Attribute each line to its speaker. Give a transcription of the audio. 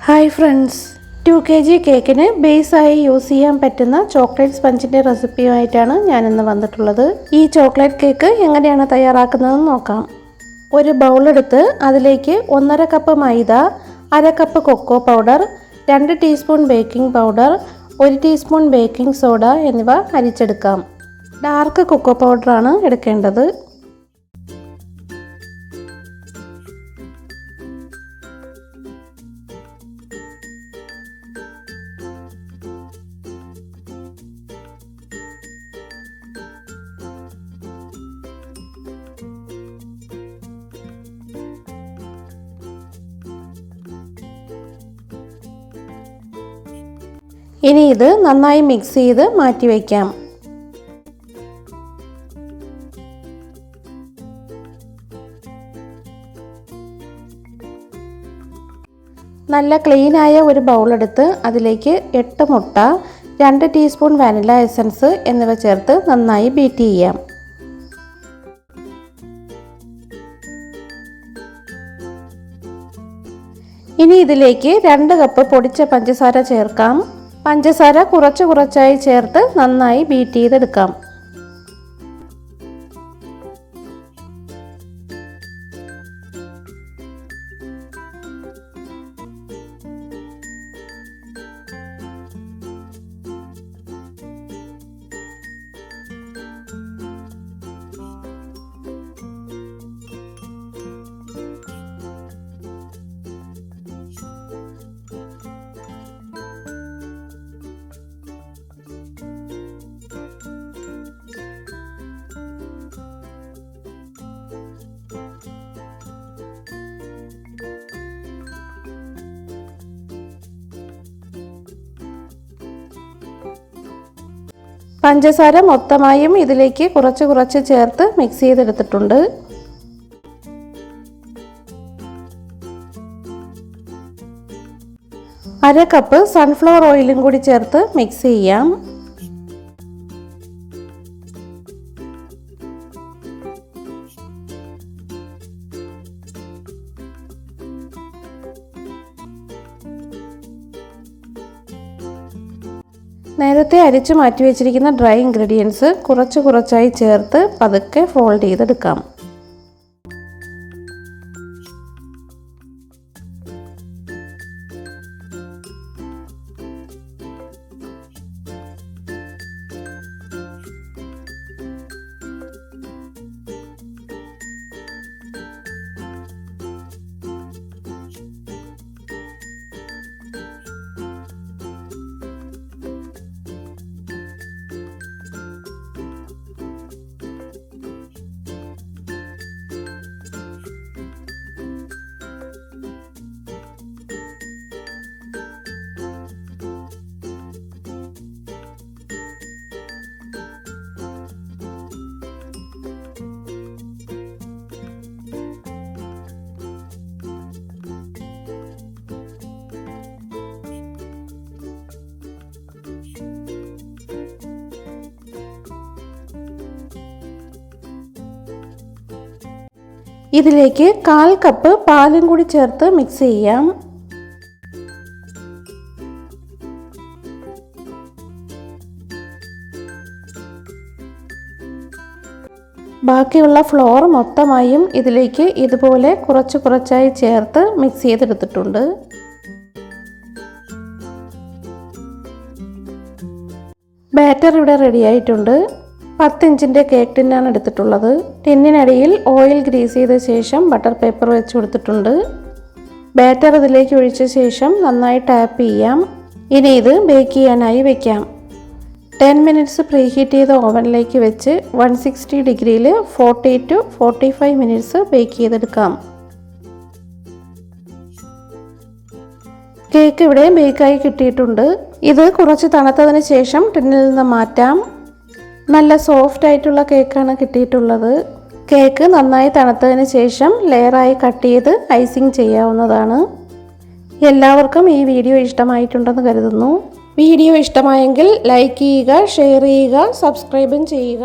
Speaker 1: Hi friends, 2 kg കേക്കിന് ബേസായി use ചെയ്യാൻ പറ്റുന്ന ചോക്ലേറ്റ് സ്പഞ്ചിൻ്റെ റെസിപ്പിയുമായിട്ടാണ് ഞാനിന്ന് വന്നിട്ടുള്ളത്. ഈ ചോക്ലേറ്റ് കേക്ക് എങ്ങനെയാണ് തയ്യാറാക്കുന്നതെന്ന് നോക്കാം. ഒരു ബൗളെടുത്ത് അതിലേക്ക് 1.5 cup maida, 1/2 cup cocoa powder, 2 teaspoon baking powder, 1 teaspoon baking soda എന്നിവ അരിച്ചെടുക്കാം. ഡാർക്ക് കൊക്കോ പൗഡറാണ് എടുക്കേണ്ടത്. ഇനി ഇത് നന്നായി മിക്സ് ചെയ്ത് മാറ്റി വയ്ക്കാം. നല്ല ക്ലീനായ ഒരു ബൗളെടുത്ത് അതിലേക്ക് 8 മുട്ട, 2 ടീസ്പൂൺ വാനില എസൻസ് എന്നിവ ചേർത്ത് നന്നായി ബീറ്റ് ചെയ്യാം. ഇനി ഇതിലേക്ക് 2 കപ്പ് പൊടിച്ച പഞ്ചസാര ചേർക്കാം. പഞ്ചസാര കുറച്ചായി ചേർത്ത് നന്നായി ബീറ്റ് ചെയ്തെടുക്കാം. പഞ്ചസാര മൊത്തമായും ഇതിലേക്ക് കുറച്ച് ചേർത്ത് മിക്സ് ചെയ്തെടുത്തിട്ടുണ്ട്. അര കപ്പ് സൺഫ്ലവർ ഓയിലും കൂടി ചേർത്ത് മിക്സ് ചെയ്യാം. നേരത്തെ അരിച്ചു മാറ്റി വെച്ചിരിക്കുന്ന ഡ്രൈ ഇൻഗ്രീഡിയൻസ് കുറച്ചായി ചേർത്ത് പതുക്കെ ഫോൾഡ് ചെയ്തെടുക്കാം. ഇതിലേക്ക് 1/4 കപ്പ് പാലും കൂടി ചേർത്ത് മിക്സ് ചെയ്യാം. ബാക്കിയുള്ള ഫ്ലോർ മൊത്തമായും ഇതിലേക്ക് ഇതുപോലെ കുറച്ചായി ചേർത്ത് മിക്സ് ചെയ്തെടുത്തിട്ടുണ്ട്. ബാറ്റർ ഇവിടെ റെഡി ആയിട്ടുണ്ട്. 10 ഇഞ്ചിൻ്റെ കേക്ക് ടിന്നാണ് എടുത്തിട്ടുള്ളത്. ടിന്നിനടിയിൽ ഓയിൽ ഗ്രീസ് ചെയ്ത ശേഷം ബട്ടർ പേപ്പർ വെച്ച് കൊടുത്തിട്ടുണ്ട്. ബാറ്റർ ഇതിലേക്ക് ഒഴിച്ച ശേഷം നന്നായി ടാപ്പ് ചെയ്യാം. ഇനി ഇത് ബേക്ക് ചെയ്യാനായി വെക്കാം. 10 മിനിറ്റ്സ് പ്രീഹീറ്റ് ചെയ്ത ഓവനിലേക്ക് വെച്ച് 160 ഡിഗ്രിയിൽ 40 to 45 മിനിറ്റ്സ് ബേക്ക് ചെയ്തെടുക്കാം. കേക്ക് ഇവിടെ ബേക്കായി കിട്ടിയിട്ടുണ്ട്. ഇത് കുറച്ച് തണുത്തതിന് ശേഷം ടിന്നിൽ നിന്ന് മാറ്റാം. നല്ല സോഫ്റ്റ് ആയിട്ടുള്ള കേക്കാണ് കിട്ടിയിട്ടുള്ളത്. കേക്ക് നന്നായി തണുത്തതിന് ശേഷം ലെയറായി കട്ട് ചെയ്ത് ഐസിങ് ചെയ്യാവുന്നതാണ്. എല്ലാവർക്കും ഈ വീഡിയോ ഇഷ്ടമായിട്ടുണ്ടെന്ന് കരുതുന്നു. വീഡിയോ ഇഷ്ടമായെങ്കിൽ ലൈക്ക് ചെയ്യുക, ഷെയർ ചെയ്യുക, സബ്സ്ക്രൈബും ചെയ്യുക.